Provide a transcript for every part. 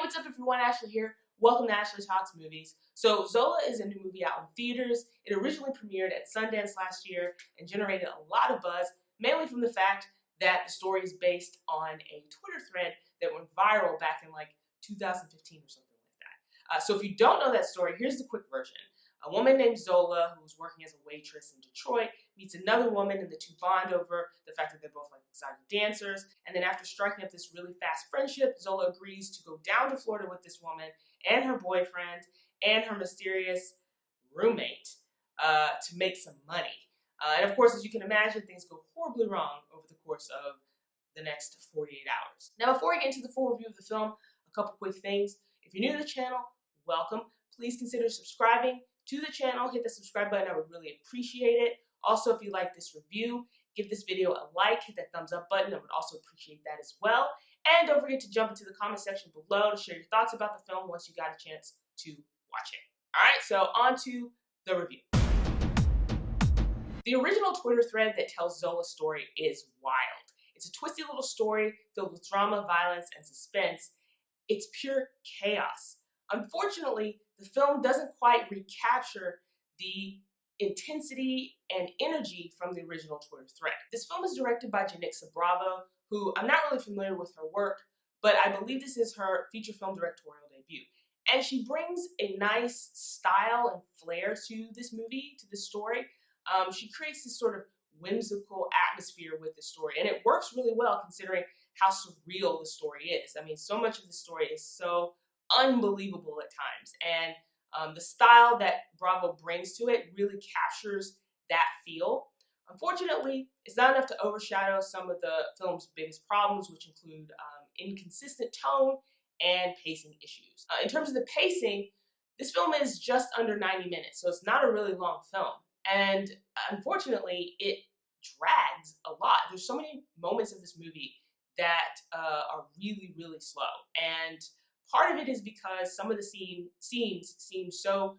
What's up everyone, Ashley here. Welcome to Ashley Talks Movies. So Zola is a new movie out in theaters. It originally premiered at Sundance last year and generated a lot of buzz, mainly from the fact that the story is based on a Twitter thread that went viral back in like 2015 or something like that. So if you don't know that story, here's the quick version. A woman named Zola, who was working as a waitress in Detroit, meets another woman and the two bond over the fact that they're both like exotic dancers. And then after striking up this really fast friendship, Zola agrees to go down to Florida with this woman and her boyfriend and her mysterious roommate to make some money. And of course, as you can imagine, things go horribly wrong over the course of the next 48 hours. Now, before I get into the full review of the film, a couple quick things. If you're new to the channel, welcome. Please consider subscribing to the channel. Hit the subscribe button. I would really appreciate it. Also, if you like this review, give this video a like, hit that thumbs up button. I would also appreciate that as well. And don't forget to jump into the comment section below to share your thoughts about the film once you got a chance to watch it. All right, so on to the review. The original Twitter thread that tells Zola's story is wild. It's a twisty little story filled with drama, violence, and suspense. It's pure chaos. Unfortunately, the film doesn't quite recapture the intensity and energy from the original Twitter thread. This film is directed by Janicza, who I'm not really familiar with her work, but I believe this is her feature film directorial debut. And she brings a nice style and flair to this movie, to this story. She creates this sort of whimsical atmosphere with the story, and it works really well considering how surreal the story is. I mean, so much of the story is so unbelievable at times, and the style that Bravo brings to it really captures that feel. Unfortunately, it's not enough to overshadow some of the film's biggest problems, which include inconsistent tone and pacing issues. In terms of the pacing, this film is just under 90 minutes, so it's not a really long film. And unfortunately, it drags a lot. There's so many moments of this movie that are really, really slow. And part of it is because some of the scenes seem so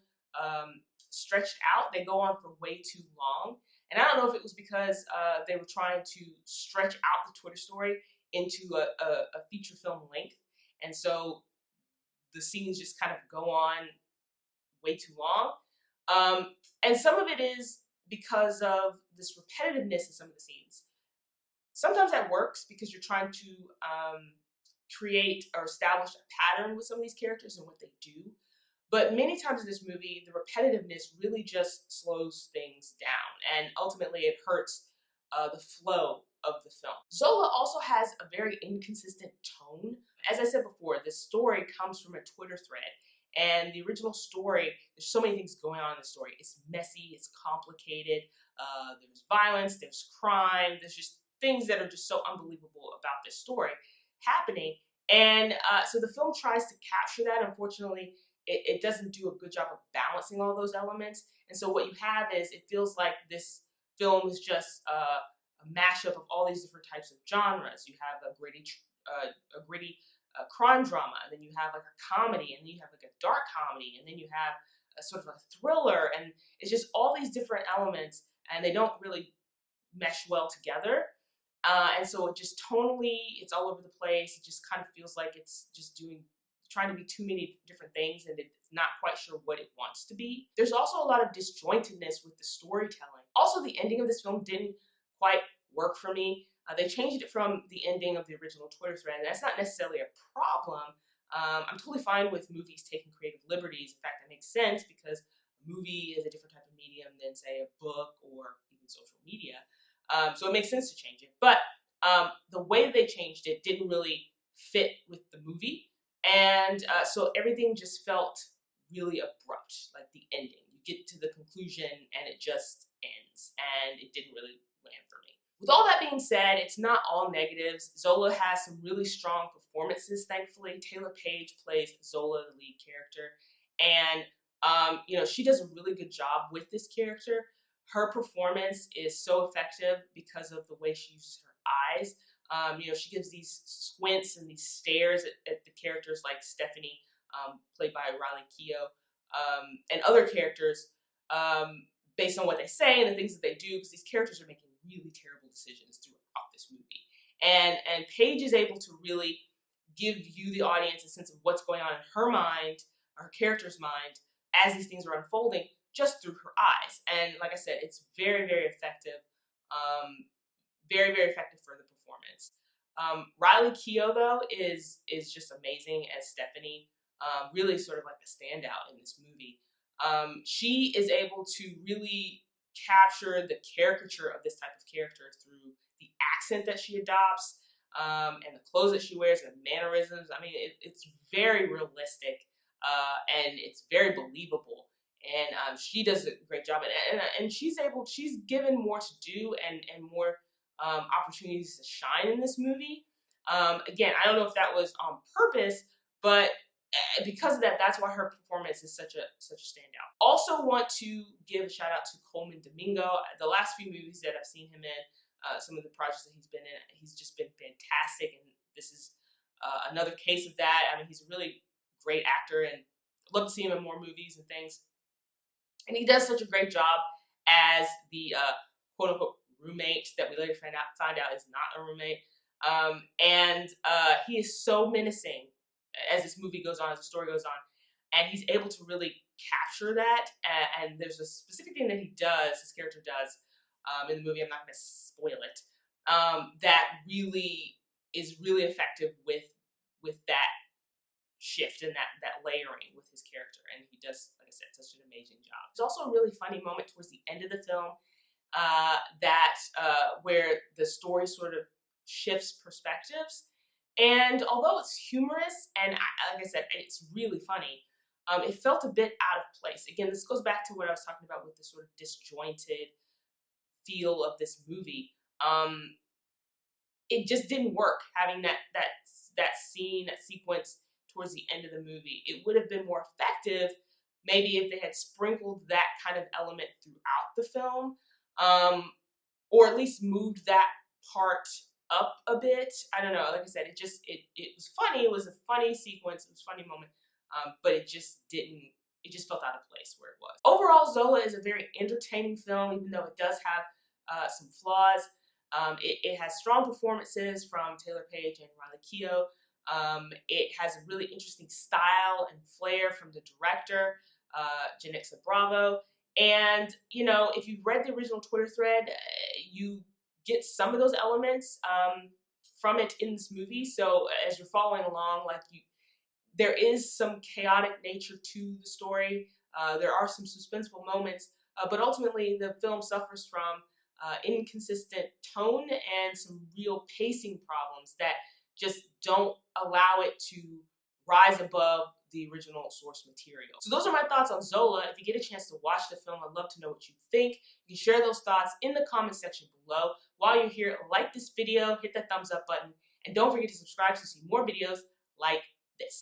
stretched out. They go on for way too long. And I don't know if it was because they were trying to stretch out the Twitter story into a feature film length. And so the scenes just kind of go on way too long. And some of it is because of this repetitiveness in some of the scenes. Sometimes that works because you're trying to create or establish a pattern with some of these characters and what they do. But many times in this movie, the repetitiveness really just slows things down, and ultimately it hurts the flow of the film. Zola also has a very inconsistent tone. As I said before, this story comes from a Twitter thread. And the original story, there's so many things going on in the story. It's messy, it's complicated, there's violence, there's crime, there's just things that are just so unbelievable about this story happening. And so the film tries to capture that. Unfortunately, it doesn't do a good job of balancing all those elements. And so what you have is, it feels like this film is just a mashup of all these different types of genres. You have a gritty crime drama, and then you have like a comedy, and then you have like a dark comedy, and then you have a sort of a thriller, and it's just all these different elements, and they don't really mesh well together. And so it just tonally, it's all over the place. It just kind of feels like it's just trying to be too many different things, and it's not quite sure what it wants to be. There's also a lot of disjointedness with the storytelling. Also, the ending of this film didn't quite work for me. They changed it from the ending of the original Twitter thread, and that's not necessarily a problem. I'm totally fine with movies taking creative liberties. In fact, that makes sense because a movie is a different type of medium than, say, a book or even social media. So it makes sense to change it. But the way they changed it didn't really fit with the movie. And so everything just felt really abrupt, like the ending. You get to the conclusion and it just ends, and it didn't really land for me. With all that being said, it's not all negatives. Zola has some really strong performances, thankfully. Paige plays Zola, the lead character. And, you know, she does a really good job with this character. Her performance is so effective because of the way she uses her eyes. You know, she gives these squints and these stares at the characters like Stephanie, played by Keough, and other characters, based on what they say and the things that they do, because these characters are making really terrible decisions throughout this movie. And Paige is able to really give you, the audience, a sense of what's going on in her mind, her character's mind, as these things are unfolding, just through her eyes. And like I said, it's very, very effective. Very, very effective for the performance. Riley Keough, though, is just amazing as Stephanie. Really sort of like a standout in this movie. She is able to really capture the caricature of this type of character through the accent that she adopts, and the clothes that she wears and the mannerisms. I mean, it's very realistic, and it's very believable. And she does a great job. And she's given more to do and more opportunities to shine in this movie. Again, I don't know if that was on purpose, but because of that, that's why her performance is such a standout. Also want to give a shout out to Colman Domingo. The last few movies that I've seen him in, some of the projects that he's been in, he's just been fantastic, and this is another case of that. I mean, he's a really great actor, and I'd love to see him in more movies and things. And he does such a great job as the quote-unquote roommate that we later find out is not a roommate. And he is so menacing as this movie goes on, as the story goes on, and he's able to really capture that. And there's a specific thing that his character does in the movie, I'm not going to spoil it, that really is really effective with that shift and that layering with his character. And he does, like I said, such an amazing job. There's also a really funny moment towards the end of the film where the story sort of shifts perspectives. And although it's humorous and, like I said, it's really funny, it felt a bit out of place. Again, this goes back to what I was talking about with the sort of disjointed feel of this movie. It just didn't work having that scene, that sequence towards the end of the movie. It would have been more effective maybe if they had sprinkled that kind of element throughout the film, or at least moved that part up a bit. I don't know. Like I said, it was funny. It was a funny sequence. It was a funny moment, but it just felt out of place where it was. Overall, Zola is a very entertaining film, even though it does have some flaws. It has strong performances from Taylor Paige and Riley Keough. It has a really interesting style and flair from the director, Janicza. And, you know, if you've read the original Twitter thread, you get some of those elements from it in this movie. So as you're following along, there is some chaotic nature to the story. There are some suspenseful moments, but ultimately the film suffers from inconsistent tone and some real pacing problems that just don't allow it to rise above the original source material. So those are my thoughts on Zola. If you get a chance to watch the film, I'd love to know what you think. You can share those thoughts in the comment section below. While you're here, like this video, hit that thumbs up button, and don't forget to subscribe to see more videos like this.